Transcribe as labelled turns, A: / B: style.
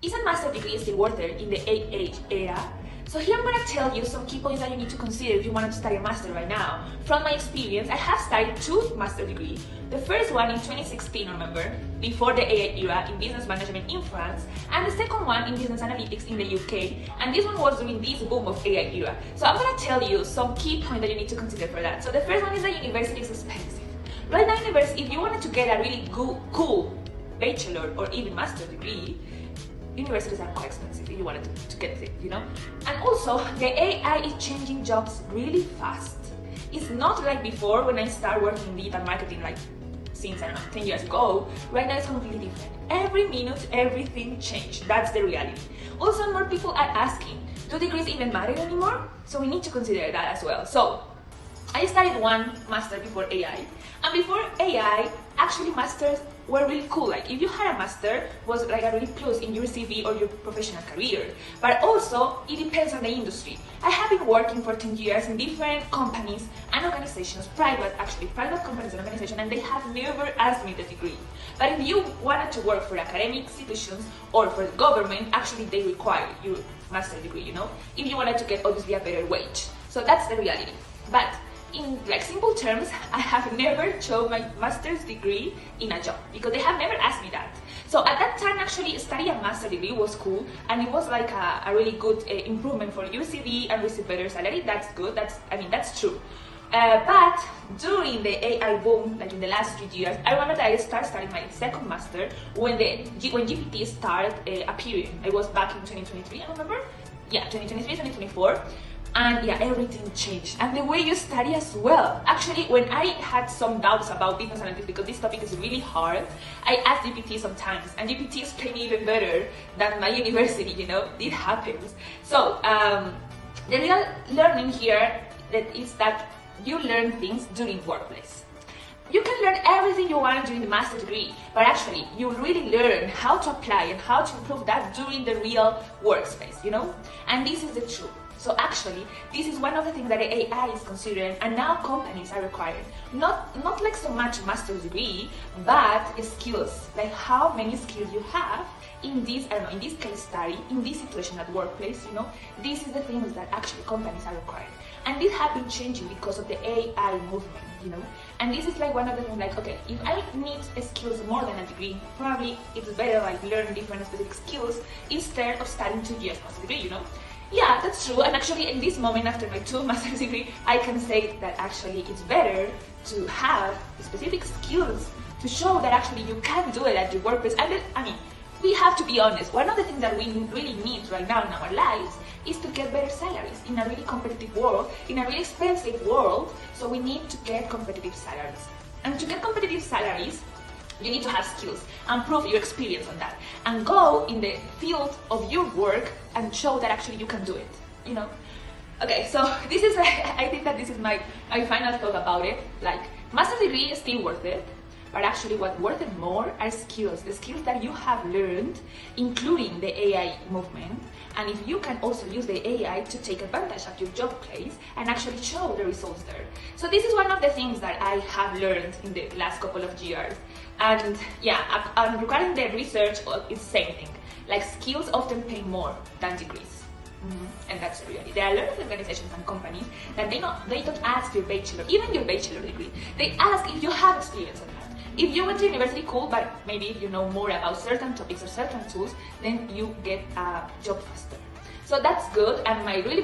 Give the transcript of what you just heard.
A: Is a master's degree still worth it in the AA era? So here I'm gonna tell you some key points that you need to consider if you want to study a master right now. From my experience, I have studied 2 master's degrees. The first one in 2016, remember, before the AA era, in business management in France, and the second one in business analytics in the UK, and this one was during this boom of AA era. So I'm gonna tell you some key points that you need to consider for that. So the first one is that university is expensive. Right now, university, if you wanted to get a really cool bachelor or even master's degree, universities are quite expensive if you wanted to get it, you know? And also, the AI is changing jobs really fast. It's not like before when I started working in digital marketing, like since, I don't know, 10 years ago. Right now it's completely different. Every minute, everything changed. That's the reality. Also, more people are asking, do degrees even matter anymore? So we need to consider that as well. So, I studied 1 master before AI, and before AI, actually masters were really cool. Like if you had a master, was like a really plus in your CV or your professional career. But also, it depends on the industry. I have been working for 10 years in different companies and organizations, private companies and organizations, and they have never asked me the degree. But if you wanted to work for academic institutions or for the government, actually they require your master's degree, you know, if you wanted to get obviously a better wage. So that's the reality. But in like simple terms, I have never chose my master's degree in a job because they have never asked me that. So at that time, actually studying a master's degree was cool, and it was like a really good improvement for your CV and receive better salary. That's good. That's true. But during the AI boom, like in the last 3 years, I remember that I started studying my second master when GPT started appearing. It was back in 2023, I remember. Yeah, 2023, 2024. And yeah, everything changed, and the way you study as well. Actually, when I had some doubts about business analytics, because this topic is really hard, I asked GPT sometimes, and GPT explained even better than my university, you know, it happens. So, the real learning here is that you learn things during workplace. You can learn everything you want during the master's degree, but actually, you really learn how to apply and how to improve that during the real workspace, you know? And this is the truth. So actually, this is one of the things that the AI is considering, and now companies are requiring. Not like so much master's degree, but skills, like how many skills you have in this, in this case study, in this situation at workplace, you know. This is the things that actually companies are requiring. And this has been changing because of the AI movement, you know. And this is like one of the things, like, okay, if I need skills more than a degree, probably it's better like learn different specific skills instead of studying 2 years master's degree, you know. Yeah, that's true, and actually in this moment after my 2 master's degree, I can say that actually it's better to have specific skills to show that actually you can do it at your workplace. And we have to be honest, one of the things that we really need right now in our lives is to get better salaries in a really competitive world, in a really expensive world, so we need to get competitive salaries. And to get competitive salaries, you need to have skills and prove your experience on that, and go in the field of your work and show that actually you can do it, you know. Okay, so this is, I think that this is my final thought about it. Like, master's degree is still worth it, but actually what's worth it more are skills, the skills that you have learned, including the AI movement. And if you can also use the AI to take advantage of your job place and actually show the results there. So this is one of the things that I have learned in the last couple of years. And yeah, regarding the research, it's the same thing. Like, skills often pay more than degrees. And that's the reality. There are a lot of organizations and companies that they don't ask your bachelor, even your bachelor degree. They ask if you have experience on that. If you went to university, cool, but maybe if you know more about certain topics or certain tools, then you get a job faster. So that's good, and my really